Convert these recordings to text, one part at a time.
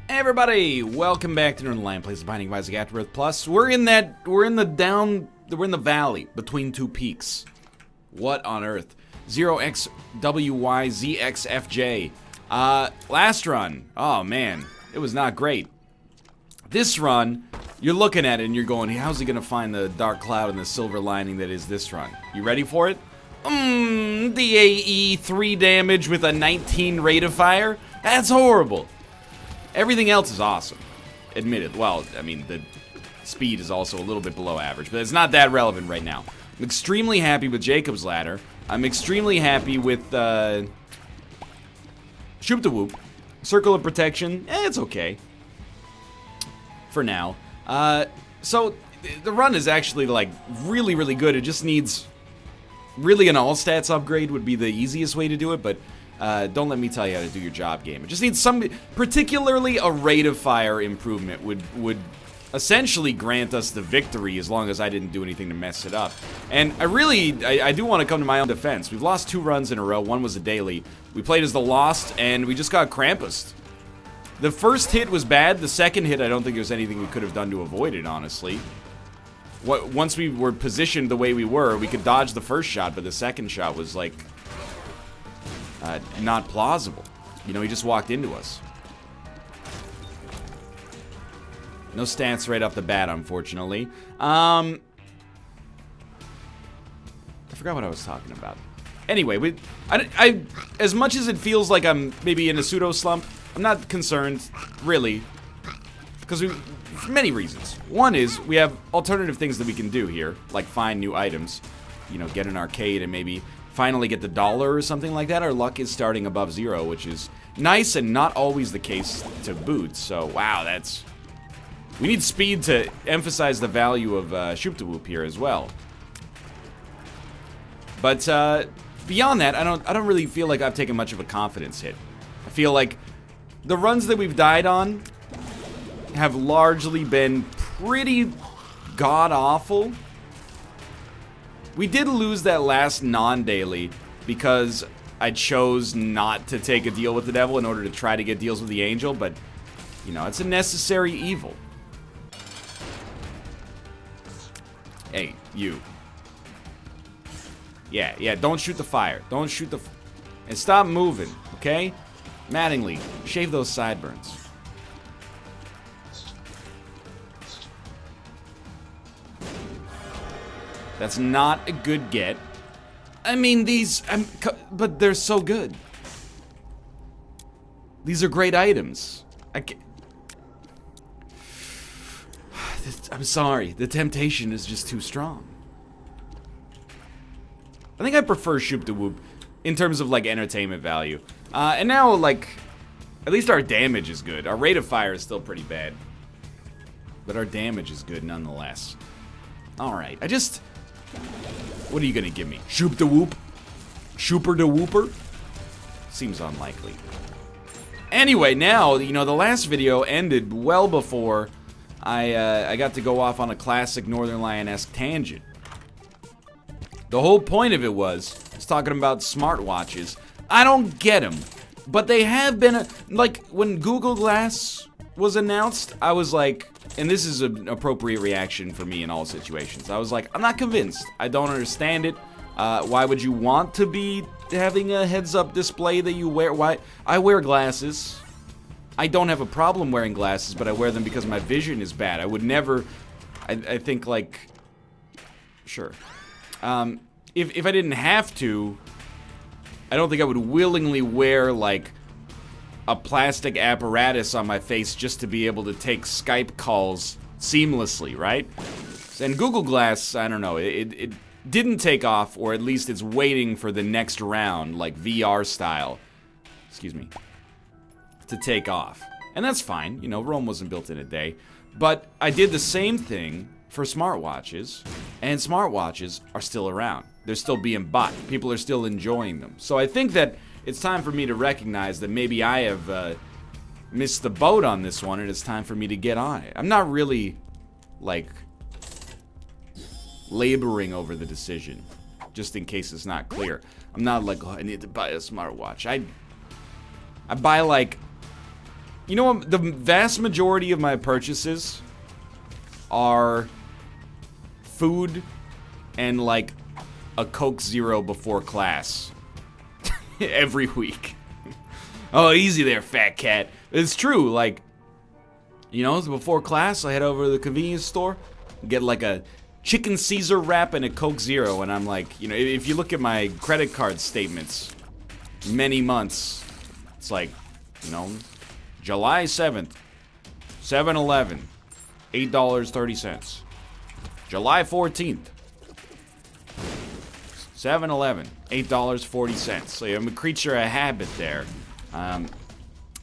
Hey everybody, welcome back to Northernlion Plays the Binding of Isaac AFTERBIRTH Plus. We're in the valley between two peaks. What on earth? 0xWYZXFJ. Last run, oh man, it was not great. This run, you're looking at it and you're going, how's he gonna find the dark cloud and the silver lining that is this run? You ready for it? DAE 3 damage with a 19 rate of fire? That's horrible. Everything else is awesome, admitted. Well, I mean, the speed is also a little bit below average, but it's not that relevant right now. I'm extremely happy with Jacob's Ladder. I'm extremely happy with Shoop the Whoop. Circle of Protection, it's okay. For now. So, the run is actually, like, really, really good. It just needs... Really, an all-stats upgrade would be the easiest way to do it, but... don't let me tell you how to do your job, game. It just needs some, particularly a rate of fire improvement would essentially grant us the victory as long as I didn't do anything to mess it up. And I do want to come to my own defense. We've lost 2 runs in a row. One was a daily. We played as the Lost, and we just got Krampused. The first hit was bad. The second hit, I don't think there's anything we could have done to avoid it, honestly. Once we were positioned the way we were, we could dodge the first shot, but the second shot was like... not plausible. You know, he just walked into us. No stats right off the bat, unfortunately. I forgot what I was talking about. Anyway, as much as it feels like I'm maybe in a pseudo slump, I'm not concerned, really, because for many reasons. One is we have alternative things that we can do here, like find new items, you know, get an arcade and maybe finally get the dollar or something like that. Our luck is starting above 0, which is nice and not always the case to boot. So, wow, that's... We need speed to emphasize the value of Shoop the Whoop here as well. But beyond that, I don't really feel like I've taken much of a confidence hit. I feel like the runs that we've died on have largely been pretty god-awful. We did lose that last non-daily because I chose not to take a deal with the devil in order to try to get deals with the angel, but, you know, it's a necessary evil. Hey, you. Yeah, don't shoot the fire. Don't shoot the... And stop moving, okay? Mattingly, shave those sideburns. That's not a good get. I mean, but they're so good. These are great items. I'm sorry, the temptation is just too strong. I think I prefer Shoop the Whoop in terms of, like, entertainment value. And now, like, at least our damage is good. Our rate of fire is still pretty bad. But our damage is good nonetheless. Alright, what are you gonna give me? Shoop the Whoop? Shooper the Whooper? Seems unlikely. Anyway, now, you know, the last video ended well before I got to go off on a classic Northernlion-esque tangent. The whole point of it was talking about smartwatches. I don't get them, but they have been, like, when Google Glass was announced, I was like, and this is an appropriate reaction for me in all situations. I was like, I'm not convinced. I don't understand it. Why would you want to be having a heads-up display that you wear? Why? I wear glasses. I don't have a problem wearing glasses, but I wear them because my vision is bad. I would never... I think, like... Sure. If I didn't have to, I don't think I would willingly wear, like... a plastic apparatus on my face just to be able to take Skype calls seamlessly, right? And Google Glass, I don't know, it didn't take off, or at least it's waiting for the next round, like VR style, excuse me, to take off. And that's fine, you know, Rome wasn't built in a day. But I did the same thing for smartwatches, and smartwatches are still around. They're still being bought. People are still enjoying them. So I think that it's time for me to recognize that maybe I have missed the boat on this one, and it's time for me to get on it. I'm not really, like, laboring over the decision, just in case it's not clear. I'm not like, oh, I need to buy a smartwatch. I buy, like, You know what? The vast majority of my purchases are food and like a Coke Zero before class every week. Oh, easy there, fat cat. It's true. Like, you know, before class, I head over to the convenience store, get like a chicken Caesar wrap and a Coke Zero, and I'm like, you know, if you look at my credit card statements, many months, it's like, you know, July 7th, 7-Eleven, $8.30. July 14th, 7-Eleven, $8.40. So I'm a creature of habit there.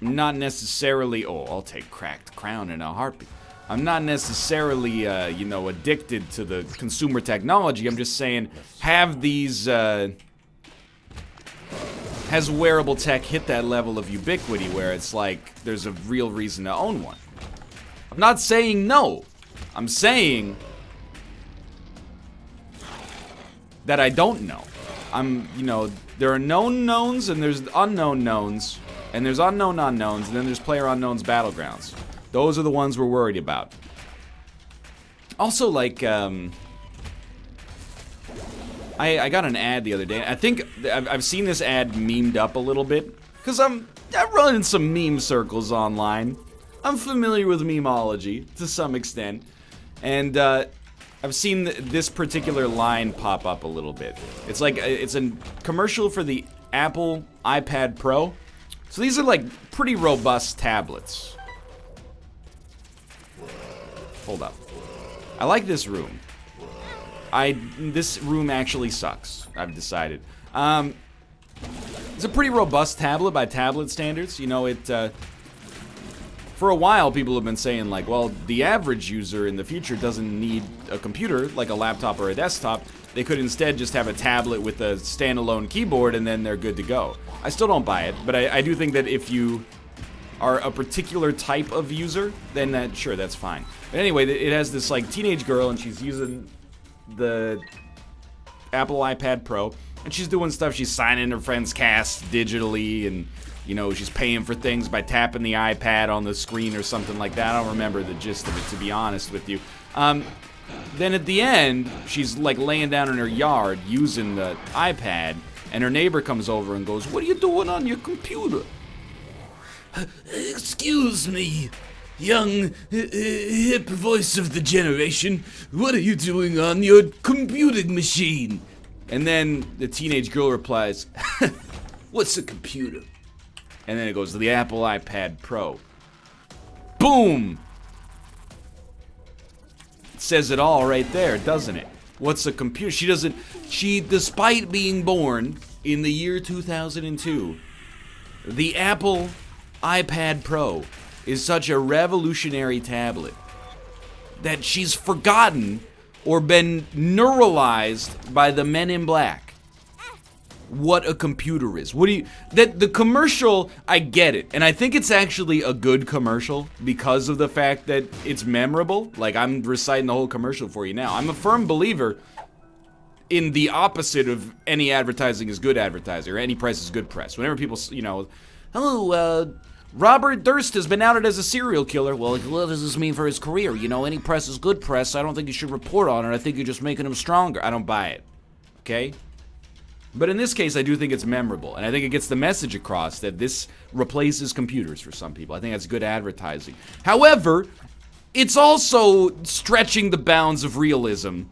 Not necessarily, oh, I'll take cracked crown in a heartbeat. I'm not necessarily, you know, addicted to the consumer technology. I'm just saying, have these, has wearable tech hit that level of ubiquity where it's like, there's a real reason to own one? I'm not saying no. I'm saying that I don't know. You know, there are known knowns and there's unknown knowns, and there's unknown unknowns, and then there's player unknowns battlegrounds. Those are the ones we're worried about. Also, like, I got an ad the other day. I think I've seen this ad memed up a little bit, because I'm running some meme circles online. I'm familiar with memeology to some extent, and I've seen this particular line pop up a little bit. It's like, it's a commercial for the Apple iPad Pro. So these are like pretty robust tablets. Hold up. I like this room. This room actually sucks, I've decided. It's a pretty robust tablet by tablet standards. You know, for a while, people have been saying, like, well, the average user in the future doesn't need a computer, like a laptop or a desktop. They could instead just have a tablet with a standalone keyboard, and then they're good to go. I still don't buy it, but I do think that if you are a particular type of user, then sure, that's fine. But anyway, it has this, like, teenage girl, and she's using the Apple iPad Pro, and she's doing stuff. She's signing her friend's cast digitally, and you know, she's paying for things by tapping the iPad on the screen or something like that. I don't remember the gist of it, to be honest with you. Then at the end, she's like laying down in her yard using the iPad, and her neighbor comes over and goes, "What are you doing on your computer?" "Excuse me, young, hip voice of the generation. What are you doing on your computing machine?" And then the teenage girl replies, "What's a computer?" And then it goes to the Apple iPad Pro. Boom! It says it all right there, doesn't it? What's a computer? She, despite being born in the year 2002, the Apple iPad Pro is such a revolutionary tablet that she's forgotten or been neuralized by the Men in Black what a computer is. The commercial, I get it, and I think it's actually a good commercial because of the fact that it's memorable. Like, I'm reciting the whole commercial for you now. I'm a firm believer in the opposite of any advertising is good advertising, or any press is good press. Whenever people, you know, "Hello, Robert Durst has been outed as a serial killer." Well, what does this mean for his career? You know, any press is good press. I don't think you should report on it. I think you're just making him stronger. I don't buy it. Okay? But in this case, I do think it's memorable, and I think it gets the message across that this replaces computers for some people. I think that's good advertising. However, it's also stretching the bounds of realism.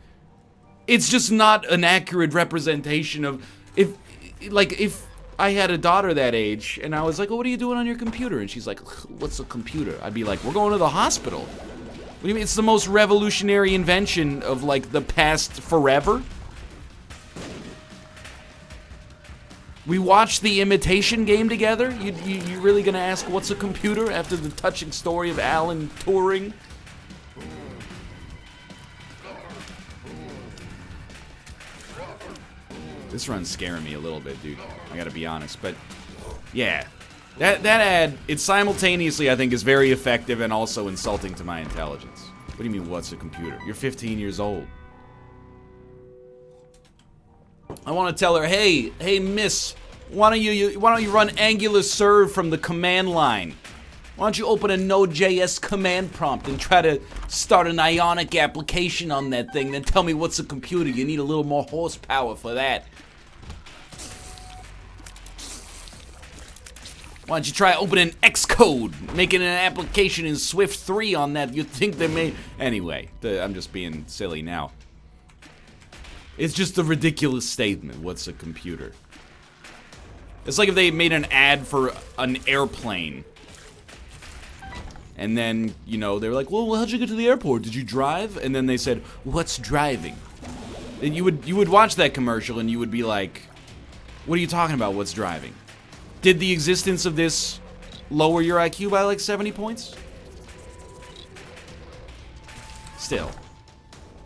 It's just not an accurate representation of, if I had a daughter that age, and I was like, "Oh, what are you doing on your computer?" And she's like, "What's a computer?" I'd be like, "We're going to the hospital." What do you mean? It's the most revolutionary invention of, like, the past forever. We watched The Imitation Game together? You really gonna ask what's a computer after the touching story of Alan Turing? This run's scaring me a little bit, dude. I gotta be honest, but yeah. That ad, it simultaneously, I think, is very effective and also insulting to my intelligence. What do you mean, what's a computer? You're 15 years old. I want to tell her, hey, miss, why don't you run Angular serve from the command line? Why don't you open a Node.js command prompt and try to start an Ionic application on that thing, then tell me what's a computer. You need a little more horsepower for that. Why don't you try opening Xcode, making an application in Swift 3 on that? You'd think they may... Anyway, I'm just being silly now. It's just a ridiculous statement. What's a computer? It's like if they made an ad for an airplane. And then, you know, they were like, well, how'd you get to the airport? Did you drive? And then they said, what's driving? And you would watch that commercial and you would be like, what are you talking about, what's driving? Did the existence of this lower your IQ by like 70 points? Still.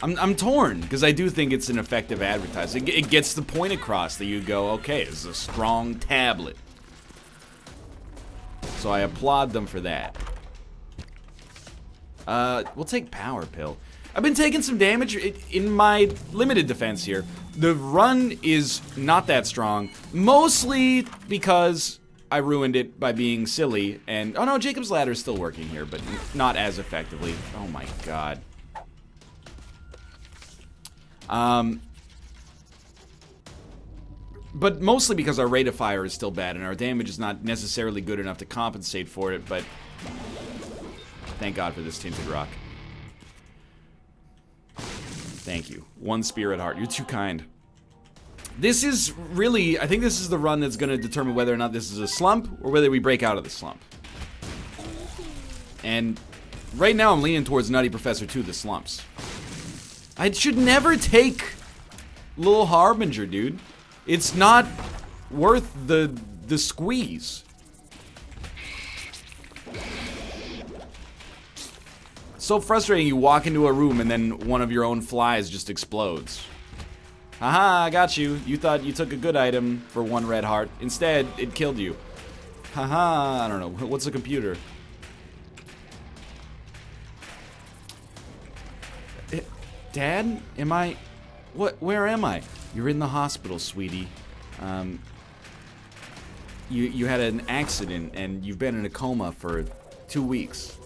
I'm torn, because I do think it's an effective advertising. It gets the point across that you go, okay, this is a strong tablet. So I applaud them for that. We'll take Power Pill. I've been taking some damage in my limited defense here. The run is not that strong, mostly because I ruined it by being silly. And, oh no, Jacob's Ladder is still working here, but not as effectively. Oh my god. But mostly because our rate of fire is still bad and our damage is not necessarily good enough to compensate for it, but thank God for this Tinted Rock. Thank you. One Spirit Heart. You're too kind. This is really, I think this is the run that's going to determine whether or not this is a slump or whether we break out of the slump. And right now I'm leaning towards Nutty Professor 2, the slumps. I should never take Little Harbinger, dude. It's not worth the squeeze. So frustrating, you walk into a room and then one of your own flies just explodes. Haha, I got you. You thought you took a good item for 1 red heart. Instead, it killed you. Haha, I don't know. What's a computer? Dad? Am I... What? Where am I? You're in the hospital, sweetie. You had an accident and you've been in a coma for 2 weeks.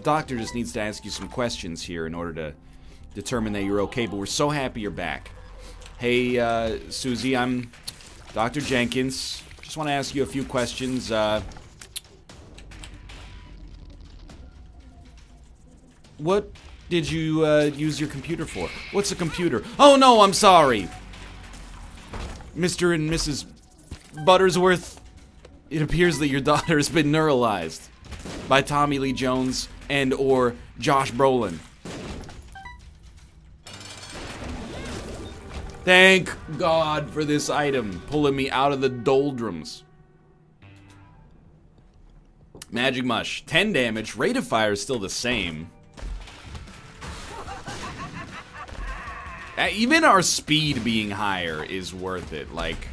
Doctor just needs to ask you some questions here in order to determine that you're okay, but we're so happy you're back. Hey, Susie, I'm Dr. Jenkins. Just want to ask you a few questions. What did you use your computer for? What's a computer? Oh no, I'm sorry. Mr. and Mrs. Buttersworth, it appears that your daughter has been neuralized by Tommy Lee Jones and or Josh Brolin. Thank God for this item, pulling me out of the doldrums. Magic Mush, 10 damage, rate of fire is still the same. Even our speed being higher is worth it, like...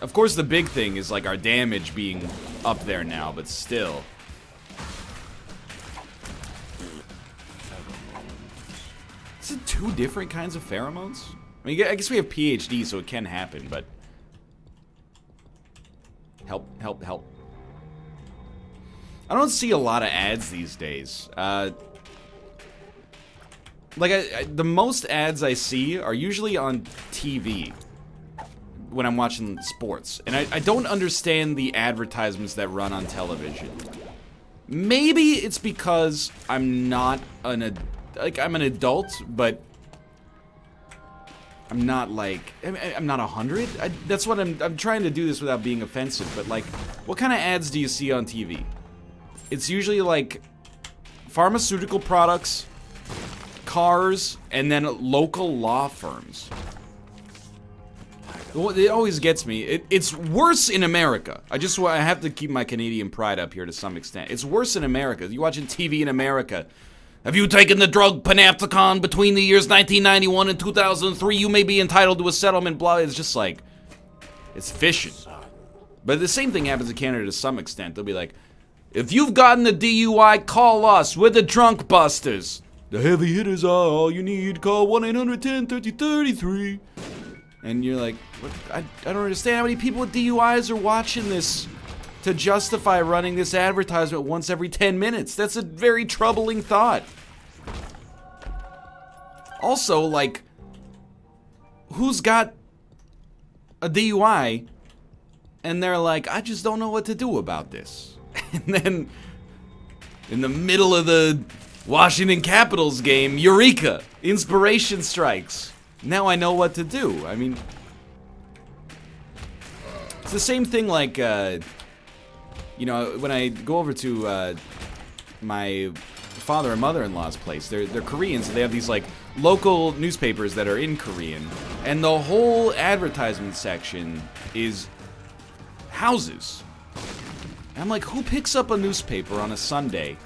Of course the big thing is like our damage being up there now, but still. Is it 2 different kinds of pheromones? I mean, I guess we have PhD, so it can happen, but... Help, help, help. I don't see a lot of ads these days. The most ads I see are usually on TV when I'm watching sports. And I don't understand the advertisements that run on television. Maybe it's because I'm not I'm an adult, but I'm not like, I'm not 100. That's what I'm trying to do this without being offensive, but like, what kind of ads do you see on TV? It's usually like pharmaceutical products, cars, and then local law firms. It always gets me. It's worse in America. I have to keep my Canadian pride up here to some extent. It's worse in America. You're watching TV in America. Have you taken the drug Panopticon between the years 1991 and 2003? You may be entitled to a settlement, blah. It's just like, it's fishing. But the same thing happens in Canada to some extent. They'll be like, if you've gotten a DUI, call us. We're the drunk busters. The heavy hitters are all you need. Call 1-800-10-30-33. And you're like, what? I don't understand how many people with DUIs are watching this to justify running this advertisement once every 10 minutes. That's a very troubling thought. Also, like, who's got a DUI and they're like, I just don't know what to do about this. And then, in the middle of the Washington Capitals game, eureka! Inspiration strikes. Now I know what to do. I mean, it's the same thing like, you know, when I go over to my father and mother-in-law's place, they're Koreans, so they have these, like, local newspapers that are in Korean, and the whole advertisement section is houses. And I'm like, who picks up a newspaper on a Sunday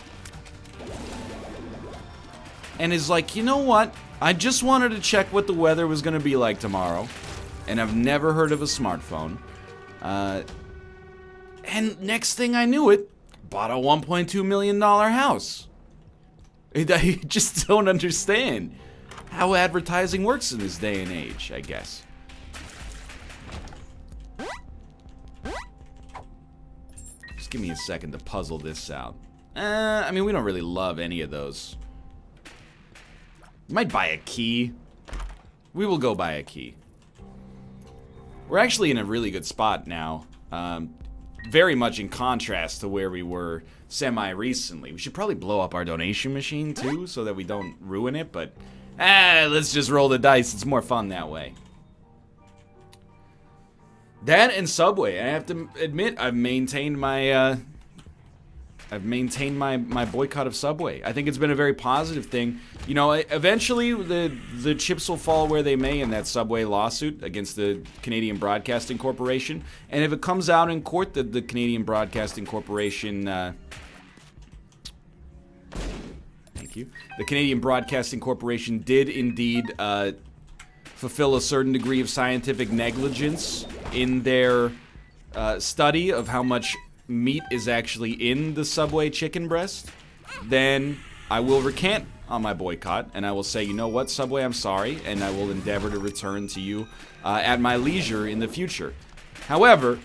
and is like, you know what? I just wanted to check what the weather was going to be like tomorrow, and I've never heard of a smartphone. And next thing I knew it, bought a $1.2 million house. I just don't understand how advertising works in this day and age, I guess. Just give me a second to puzzle this out. I mean, we don't really love any of those. Might buy a key. We will go buy a key. We're actually in a really good spot now. Very much in contrast to where we were semi-recently. We should probably blow up our donation machine, too, so that we don't ruin it, but... let's just roll the dice. It's more fun that way. That and Subway. I have to admit, I've maintained my my boycott of Subway. I think it's been a very positive thing. You know, eventually the chips will fall where they may in that Subway lawsuit against the Canadian Broadcasting Corporation. And if it comes out in court that the Canadian Broadcasting Corporation, thank you, the Canadian Broadcasting Corporation did indeed fulfill a certain degree of scientific negligence in their study of how much meat is actually in the Subway chicken breast, then I will recant on my boycott, and I will say, you know what, Subway, I'm sorry, and I will endeavor to return to you at my leisure in the future. However,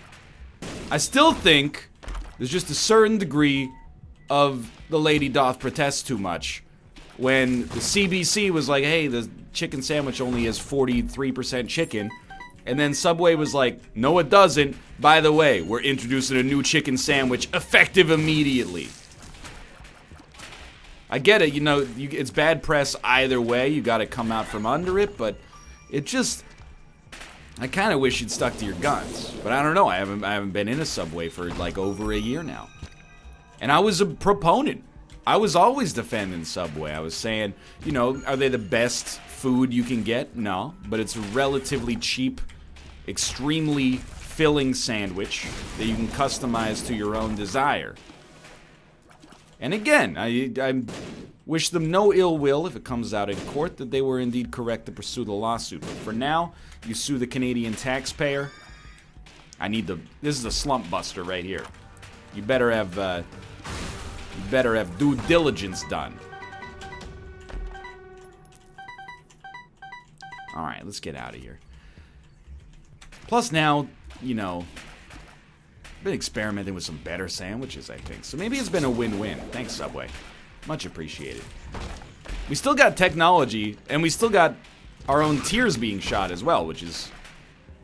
I still think there's just a certain degree of the lady doth protest too much when the CBC was like, hey, the chicken sandwich only has 43% chicken. And then Subway was like, no it doesn't. By the way, we're introducing a new chicken sandwich effective immediately. I get it, you know, it's bad press either way. You gotta come out from under it, but it just... I kinda wish you'd stuck to your guns. But I don't know, I haven't been in a Subway for like over a year now. And I was a proponent. I was always defending Subway. I was saying, you know, are they the best food you can get? No, but it's a relatively cheap, extremely filling sandwich that you can customize to your own desire. And again, I wish them no ill will if it comes out in court that they were indeed correct to pursue the lawsuit. But for now, you sue the Canadian taxpayer. This is a slump buster right here. You better have due diligence done. Alright, let's get out of here. Plus now, you know, I've been experimenting with some better sandwiches, I think. So maybe it's been a win-win. Thanks, Subway. Much appreciated. We still got technology, and we still got our own tiers being shot as well, which is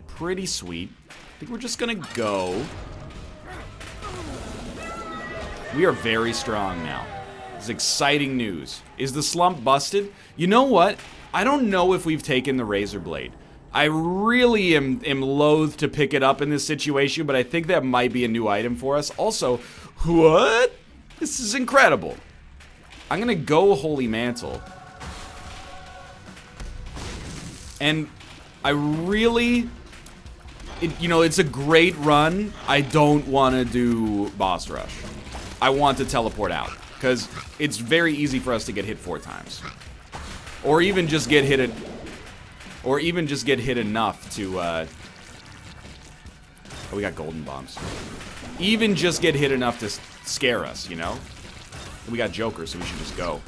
pretty sweet. I think we're just gonna go. We are very strong now. It's exciting news. Is the slump busted? You know what? I don't know if we've taken the razor blade. I really am loath to pick it up in this situation, but I think that might be a new item for us. Also, what? This is incredible. I'm gonna go Holy Mantle. And I really... you know, it's a great run. I don't want to do Boss Rush. I want to teleport out. Because it's very easy for us to get hit 4 times. Or even just get hit enough to, oh, we got golden bombs. Even just get hit enough to scare us, you know? We got Joker, so we should just go.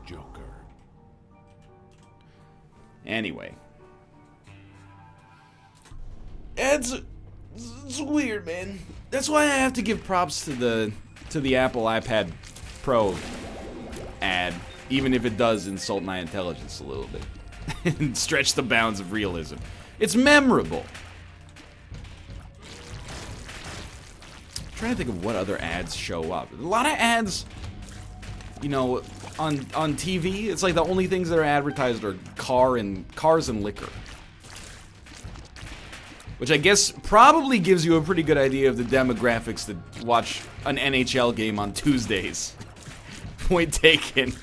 Joker. Anyway. It's weird, man. That's why I have to give props to the Apple iPad Pro ad, even if it does insult my intelligence a little bit and stretch the bounds of realism. It's memorable. I'm trying to think of what other ads show up. A lot of ads, you know, on TV. It's like the only things that are advertised are cars and liquor. Which I guess probably gives you a pretty good idea of the demographics that watch an NHL game on Tuesdays. Point taken.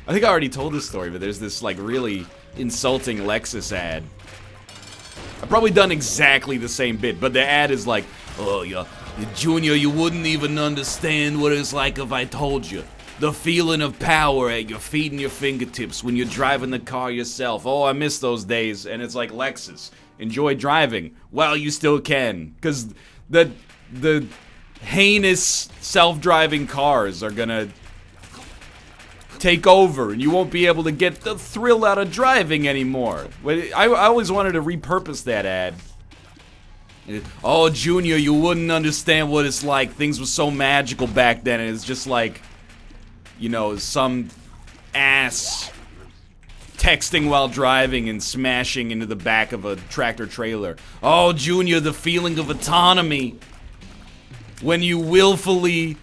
I think I already told this story, but there's this like really insulting Lexus ad. I've probably done exactly the same bit, but the ad is like, oh yeah, Junior, you wouldn't even understand what it's like if I told you. The feeling of power at your feet and your fingertips when you're driving the car yourself. Oh, I miss those days. And it's like, Lexus, enjoy driving while you still can. Because the heinous self-driving cars are gonna take over and you won't be able to get the thrill out of driving anymore. I always wanted to repurpose that ad. Oh, Junior, you wouldn't understand what it's like. Things were so magical back then. And it's just like, you know, some ass texting while driving and smashing into the back of a tractor trailer. Oh, Junior, the feeling of autonomy when you willfully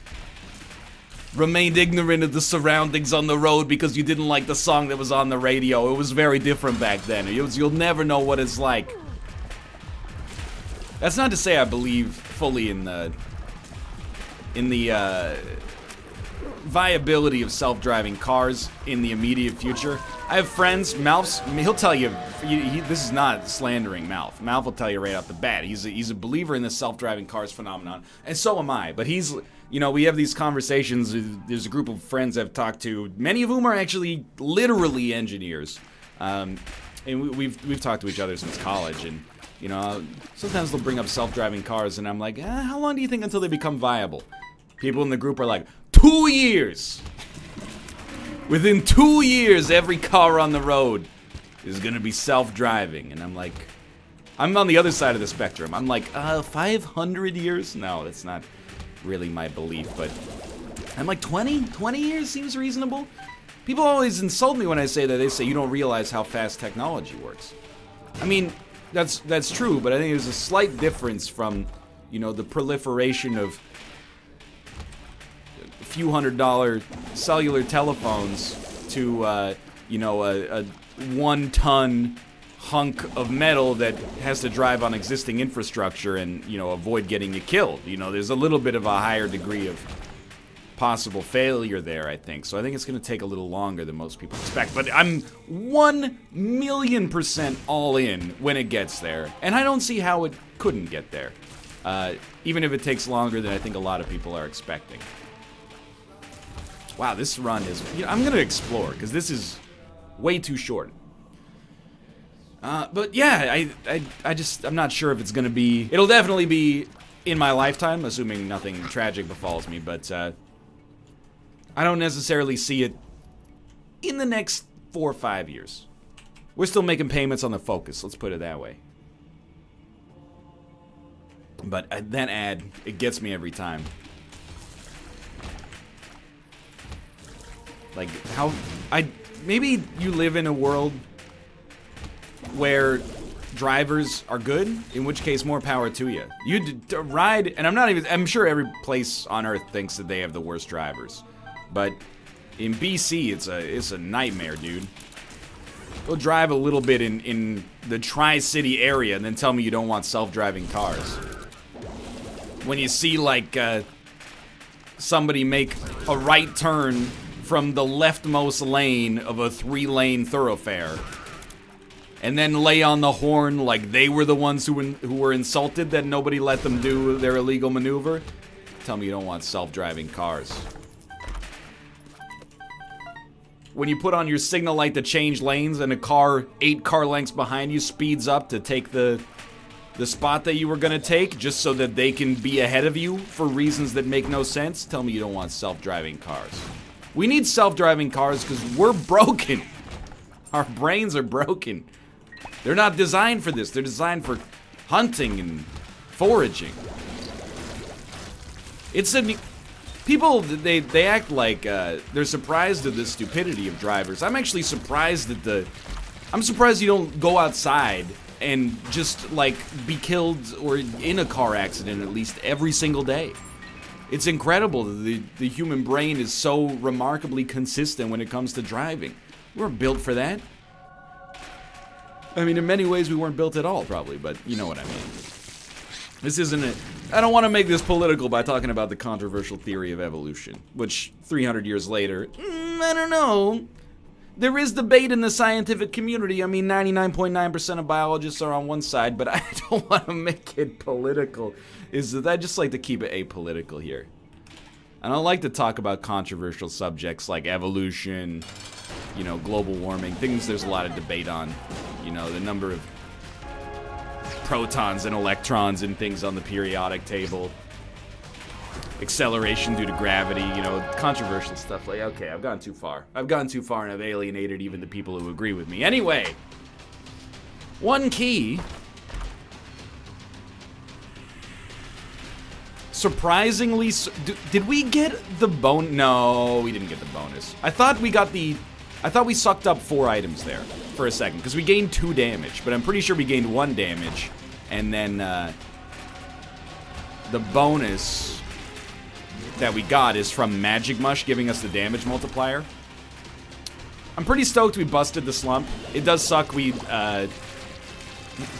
remained ignorant of the surroundings on the road because you didn't like the song that was on the radio. It was very different back then. You'll never know what it's like. That's not to say I believe fully in the viability of self-driving cars in the immediate future. I have friends, Malf's, he'll tell you, this is not slandering Malf. Malf will tell you right off the bat. He's a believer in the self-driving cars phenomenon, and so am I. But he's, you know, we have these conversations. There's a group of friends I've talked to, many of whom are actually literally engineers. And we've talked to each other since college, and you know, sometimes they'll bring up self-driving cars, and I'm like, how long do you think until they become viable? People in the group are like, 2 years! Within 2 years, every car on the road is gonna be self-driving. And I'm like, I'm on the other side of the spectrum. I'm like, 500 years? No, that's not really my belief, but I'm like 20 years seems reasonable. People always insult me when I say that. They say, you don't realize how fast technology works. I mean, that's true, but I think there's a slight difference from, you know, the proliferation of a few $100 cellular telephones to, you know, a 1-ton hunk of metal that has to drive on existing infrastructure and, you know, avoid getting you killed. You know, there's a little bit of a higher degree of possible failure there, I think. So I think it's going to take a little longer than most people expect. But I'm 1,000,000% all in when it gets there. And I don't see how it couldn't get there. Even if it takes longer than I think a lot of people are expecting. Wow, this run is... You know, I'm going to explore, because this is way too short. But yeah, I'm not sure if it's going to be... It'll definitely be in my lifetime, assuming nothing tragic befalls me, but... I don't necessarily see it in the next 4 or 5 years. We're still making payments on the Focus, let's put it that way. But that ad, it gets me every time. Like, how... maybe you live in a world where drivers are good, in which case more power to you. You ride, and I'm sure every place on Earth thinks that they have the worst drivers. But in BC, it's a nightmare, dude. Go drive a little bit in the Tri-City area and then tell me you don't want self-driving cars. When you see, like, somebody make a right turn from the leftmost lane of a 3-lane thoroughfare and then lay on the horn like they were the ones who were insulted that nobody let them do their illegal maneuver, tell me you don't want self-driving cars. When you put on your signal light to change lanes and a car 8 car lengths behind you speeds up to take the spot that you were gonna take just so that they can be ahead of you for reasons that make no sense, tell me you don't want self-driving cars. We need self-driving cars because we're broken. Our brains are broken. They're not designed for this. They're designed for hunting and foraging. It's a... People, they act like they're surprised at the stupidity of drivers. I'm actually surprised at the... I'm surprised you don't go outside and just, like, be killed or in a car accident at least every single day. It's incredible that the human brain is so remarkably consistent when it comes to driving. We weren't built for that. I mean, in many ways we weren't built at all, probably, but you know what I mean. This isn't it. I don't want to make this political by talking about the controversial theory of evolution, which 300 years later, I don't know. There is debate in the scientific community. I mean, 99.9% of biologists are on one side, but I don't want to make it political. I just like to keep it apolitical here. I don't like to talk about controversial subjects like evolution, you know, global warming, things there's a lot of debate on. You know, the number of protons and electrons and things on the periodic table. Acceleration due to gravity, you know, controversial stuff. Like, okay, I've gone too far. I've gone too far and I've alienated even the people who agree with me. Anyway, one key. Surprisingly, did we get the bonus? No, we didn't get the bonus. I thought we sucked up 4 items there for a second, because we gained 2 damage, but I'm pretty sure we gained 1 damage, and then the bonus that we got is from Magic Mush giving us the damage multiplier. I'm pretty stoked we busted the slump. It does suck we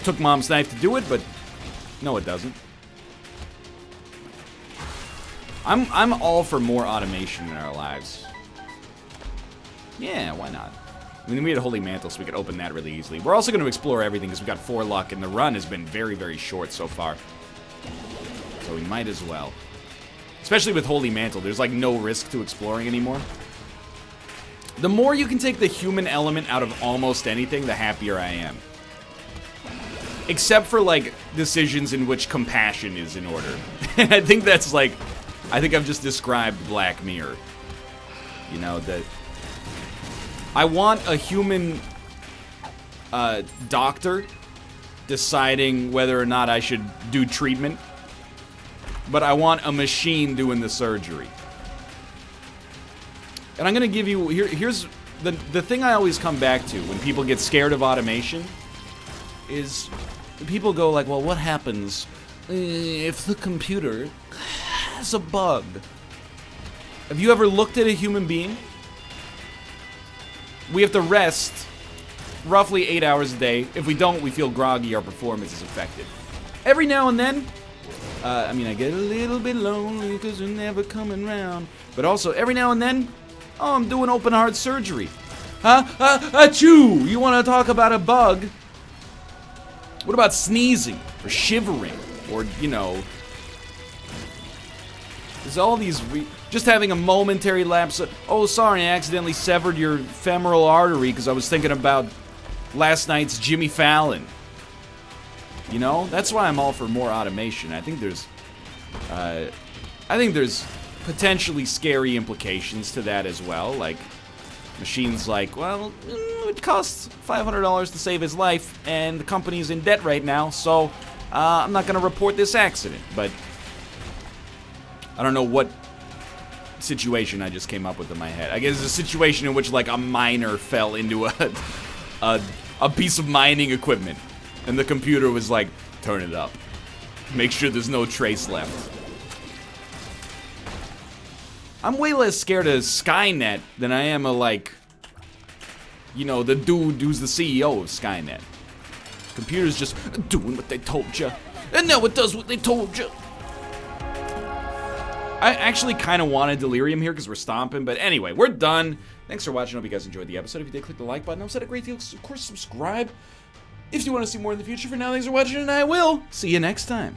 took Mom's knife to do it, but no it doesn't. I'm all for more automation in our lives. Yeah, why not? I mean, we had a Holy Mantle, so we could open that really easily. We're also going to explore everything, because we got 4 luck, and the run has been very, very short so far. So we might as well. Especially with Holy Mantle, there's like no risk to exploring anymore. The more you can take the human element out of almost anything, the happier I am. Except for, like, decisions in which compassion is in order. And I think that's, like... I think I've just described Black Mirror. You know, that... I want a human doctor deciding whether or not I should do treatment, but I want a machine doing the surgery. And I'm gonna give you, here's the thing I always come back to when people get scared of automation is people go like, well, what happens if the computer has a bug? Have you ever looked at a human being? We have to rest roughly 8 hours a day. If we don't, we feel groggy, our performance is affected. Every now and then, I mean, I get a little bit lonely because you're never coming round. But also, every now and then, oh, I'm doing open heart surgery. Achoo! You want to talk about a bug? What about sneezing or shivering or, you know, there's all these, just having a momentary lapse of, oh, sorry, I accidentally severed your femoral artery because I was thinking about last night's Jimmy Fallon. You know, that's why I'm all for more automation. I think there's potentially scary implications to that as well. Like, machines like, well, it costs $500 to save his life, and the company's in debt right now, so I'm not going to report this accident. But I don't know what situation I just came up with in my head. I guess it's a situation in which, like, a miner fell into a piece of mining equipment, and the computer was like, turn it up. Make sure there's no trace left. I'm way less scared of Skynet than I am of, like, you know, the dude who's the CEO of Skynet. Computer's just doing what they told you, and now it does what they told you. I actually kind of wanted Delirium here because we're stomping, but anyway, we're done. Thanks for watching. I hope you guys enjoyed the episode. If you did, click the like button. I've said a great deal. Of course, subscribe if you want to see more in the future. For now, thanks for watching, and I will see you next time.